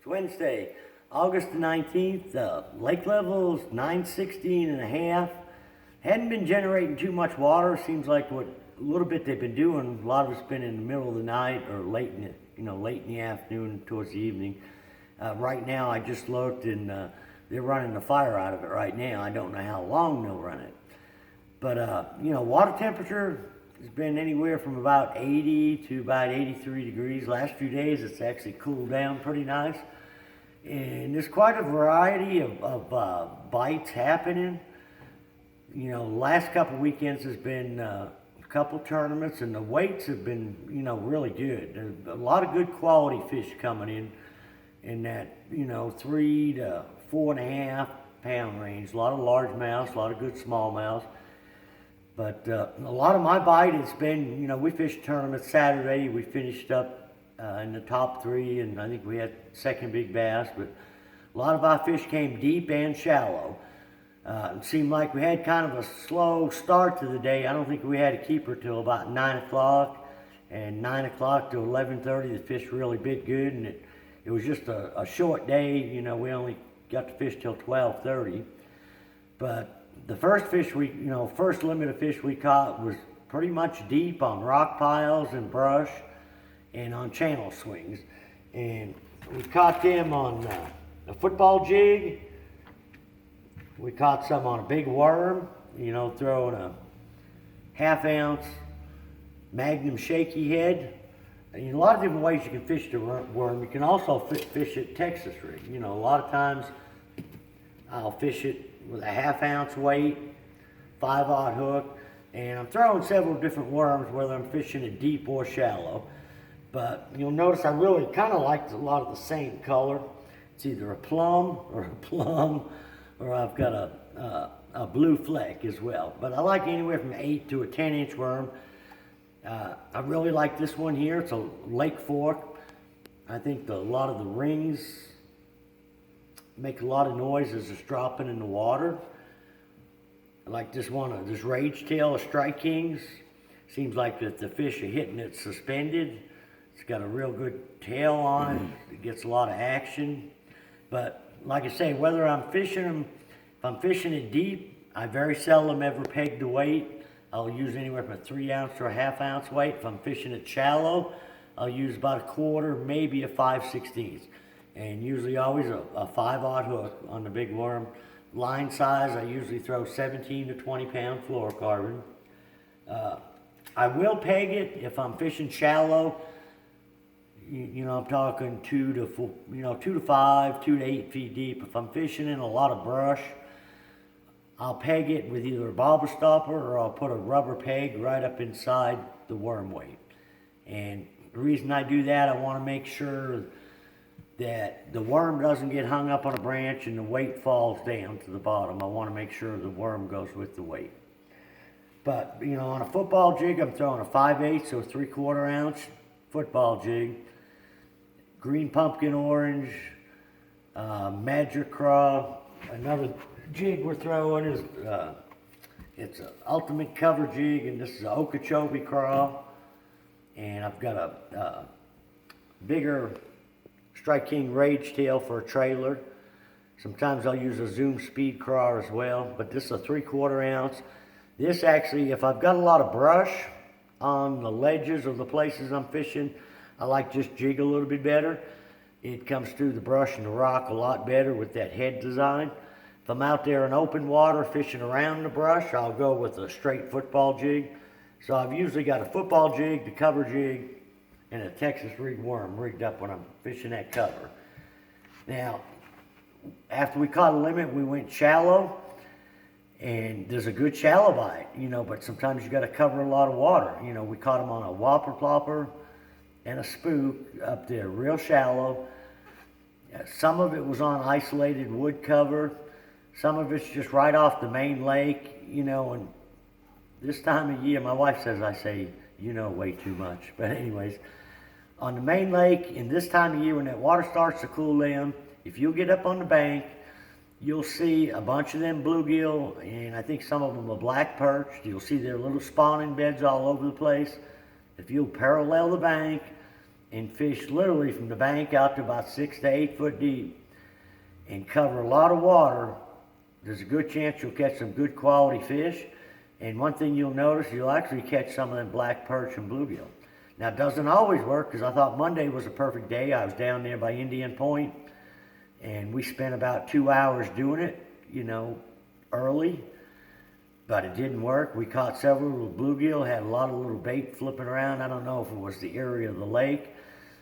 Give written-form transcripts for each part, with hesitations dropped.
It's Wednesday, August the 19th. Lake level's 916 and a half. Hadn't been generating too much water. Seems like what a little bit they've been doing, a lot of it's been in the middle of the night or late in the afternoon towards the evening. Right now I just looked and they're running the fire out of it right now. I don't know how long they'll run it. But water temperature has been anywhere from about 80 to about 83 degrees. Last few days it's actually cooled down pretty nice. And there's quite a variety of bites happening. Last couple weekends has been a couple tournaments, and the weights have been, really good. There's a lot of good quality fish coming in that, 3 to 4.5 pound range. A lot of largemouths, a lot of good smallmouths. But a lot of my bite has been, we fished tournament Saturday. We finished up in the top 3, and I think we had second big bass. But a lot of our fish came deep and shallow. It seemed like we had kind of a slow start to the day. I don't think we had a keeper till about 9 o'clock. And 9 o'clock to 11:30, the fish really bit good. And it was just a short day. We only got to fish till 12:30. But the first fish first limit of fish we caught was pretty much deep on rock piles and brush and on channel swings. And we caught them on a football jig. We caught some on a big worm, throwing a 1/2 ounce Magnum shaky head. And a lot of different ways you can fish the worm. You can also fish it Texas rig. A lot of times I'll fish it with a 1/2 ounce weight, 5/0 hook, and I'm throwing several different worms, whether I'm fishing it deep or shallow. But you'll notice I really kind of like a lot of the same color. It's either a plum, or I've got a blue fleck as well. But I like anywhere from 8 to a 10-inch worm. I really like this one here. It's a Lake Fork. I think a lot of the rings make a lot of noise as it's dropping in the water. I like this one, this Rage Tail of Strike Kings. Seems like that the fish are hitting it suspended. It's got a real good tail on it. It gets a lot of action. But like I say, whether I'm fishing them, if I'm fishing it deep, I very seldom ever peg the weight. I'll use anywhere from a 3 ounce to a 1/2 ounce weight. If I'm fishing it shallow, I'll use about a 1/4, maybe a 5/16. And usually always a 5/0 hook on the big worm. Line size, I usually throw 17 to 20 pound fluorocarbon. I will peg it if I'm fishing shallow. I'm talking 2 to 4, 2 to 5, 2 to 8 feet deep. If I'm fishing in a lot of brush, I'll peg it with either a bobber stopper or I'll put a rubber peg right up inside the worm weight. And the reason I do that, I want to make sure that the worm doesn't get hung up on a branch and the weight falls down to the bottom. I want to make sure the worm goes with the weight. But, on a football jig, I'm throwing a 5/8 or 3/4 ounce football jig. Green pumpkin orange, magic craw. Another jig we're throwing is, it's an ultimate cover jig, and this is an Okeechobee craw. And I've got a bigger Strike King Rage Tail for a trailer. Sometimes I'll use a Zoom Speed craw as well, but this is a 3/4 ounce. This actually, if I've got a lot of brush on the ledges of the places I'm fishing, I like just jig a little bit better. It comes through the brush and the rock a lot better with that head design. If I'm out there in open water fishing around the brush, I'll go with a straight football jig. So I've usually got a football jig, the cover jig, and a Texas rig worm rigged up when I'm fishing that cover. Now, after we caught a limit, we went shallow, and there's a good shallow bite, but sometimes you got to cover a lot of water. We caught them on a whopper plopper and a spook up there, real shallow. Some of it was on isolated wood cover. Some of it's just right off the main lake, and this time of year, my wife says I say, way too much. But anyways, on the main lake, in this time of year when that water starts to cool down, if you get up on the bank, you'll see a bunch of them bluegill, and I think some of them are black perched. You'll see their little spawning beds all over the place. If you'll parallel the bank and fish literally from the bank out to about 6 to 8 foot deep and cover a lot of water, there's a good chance you'll catch some good quality fish. And one thing you'll notice, you'll actually catch some of them black perch and bluegill. Now, it doesn't always work, because I thought Monday was a perfect day. I was down there by Indian Point, and we spent about 2 hours doing it, early. But it didn't work. We caught several little bluegill, had a lot of little bait flipping around. I don't know if it was the area of the lake,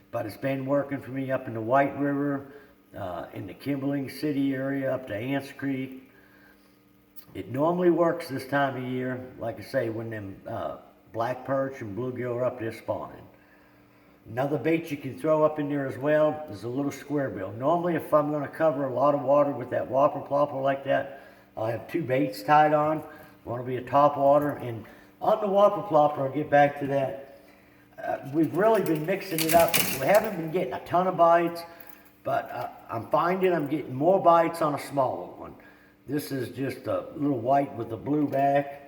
but it's been working for me up in the White River, in the Kimbling City area, up to Ants Creek. It normally works this time of year, like I say, when them black perch and bluegill are up there spawning. Another bait you can throw up in there as well is a little squarebill. Normally, if I'm going to cover a lot of water with that whopper plopper like that, I'll have 2 baits tied on. One will be a top water, and on the whopper plopper, I'll get back to that. We've really been mixing it up. We haven't been getting a ton of bites, but I'm finding I'm getting more bites on a smaller one. This is just a little white with a blue back.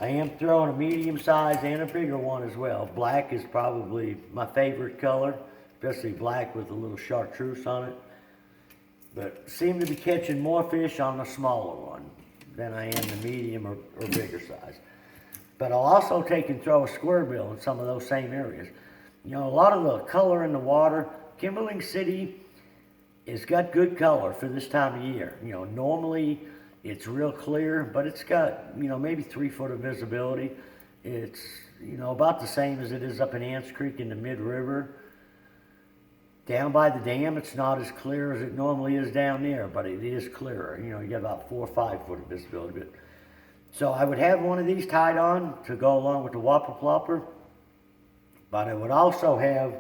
I am throwing a medium size and a bigger one as well. Black is probably my favorite color, especially black with a little chartreuse on it. But seem to be catching more fish on the smaller one than I am the medium or bigger size. But I'll also take and throw a squarebill in some of those same areas. A lot of the color in the water, Kimbling City has got good color for this time of year. Normally it's real clear, but it's got, maybe 3 foot of visibility. It's, about the same as it is up in Ants Creek in the mid-river. Down by the dam, it's not as clear as it normally is down there, but it is clearer. You get about 4 or 5 foot of visibility. So I would have one of these tied on to go along with the whopper plopper, but I would also have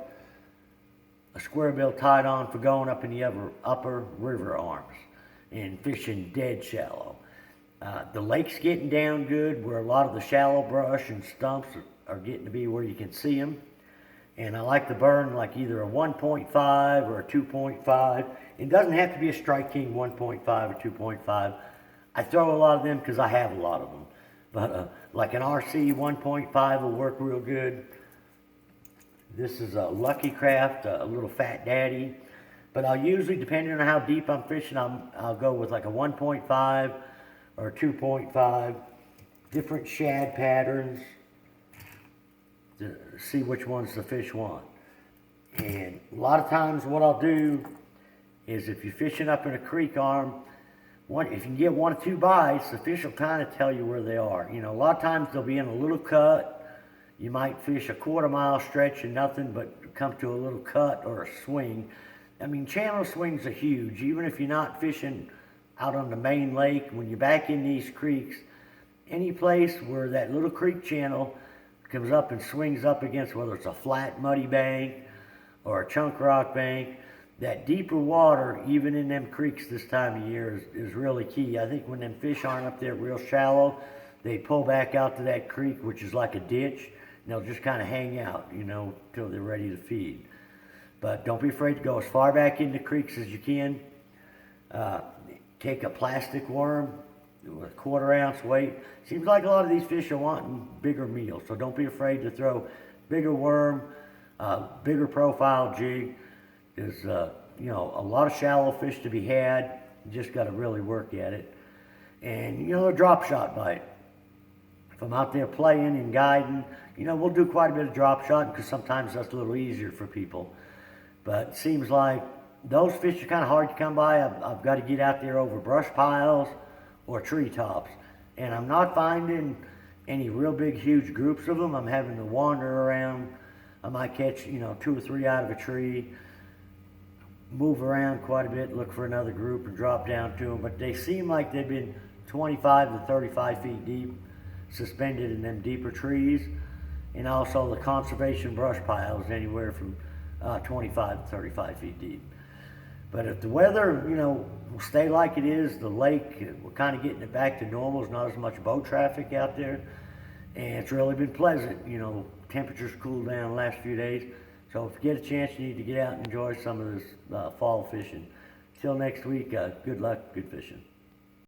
a squarebill tied on for going up in the upper river arms and fishing dead shallow. The lake's getting down good where a lot of the shallow brush and stumps are getting to be where you can see them. And I like to burn like either a 1.5 or a 2.5. It doesn't have to be a Strike King 1.5 or 2.5. I throw a lot of them because I have a lot of them. But like an RC 1.5 will work real good. This is a Lucky Craft, a little Fat Daddy. But I'll usually, depending on how deep I'm fishing, I'll go with like a 1.5 or 2.5. Different shad patterns to see which ones the fish want. And a lot of times what I'll do is if you're fishing up in a creek arm, if you can get 1 or 2 bites, the fish will kind of tell you where they are. A lot of times they'll be in a little cut. You might fish a 1/4 mile stretch and nothing but come to a little cut or a swing. Channel swings are huge. Even if you're not fishing out on the main lake, when you're back in these creeks, any place where that little creek channel comes up and swings up against, whether it's a flat muddy bank or a chunk rock bank, that deeper water, even in them creeks this time of year, is really key. I think when them fish aren't up there real shallow, they pull back out to that creek, which is like a ditch, and they'll just kind of hang out, till they're ready to feed. But don't be afraid to go as far back in the creeks as you can. Take a plastic worm with a 1/4 ounce weight. Seems like a lot of these fish are wanting bigger meals, so don't be afraid to throw bigger worm, bigger profile jig. There's a lot of shallow fish to be had. You just got to really work at it. And a drop shot bite. If I'm out there playing and guiding, we'll do quite a bit of drop shot because sometimes that's a little easier for people. But it seems like those fish are kind of hard to come by. I've got to get out there over brush piles or treetops. And I'm not finding any real big, huge groups of them. I'm having to wander around. I might catch, 2 or 3 out of a tree, move around quite a bit, look for another group and drop down to them. But they seem like they've been 25 to 35 feet deep, suspended in them deeper trees. And also the conservation brush piles anywhere from 25 to 35 feet deep. But if the weather, will stay like it is, the lake, we're kind of getting it back to normal. There's not as much boat traffic out there. And it's really been pleasant. Temperatures cooled down the last few days. So if you get a chance, you need to get out and enjoy some of this fall fishing. Till next week, good luck, good fishing.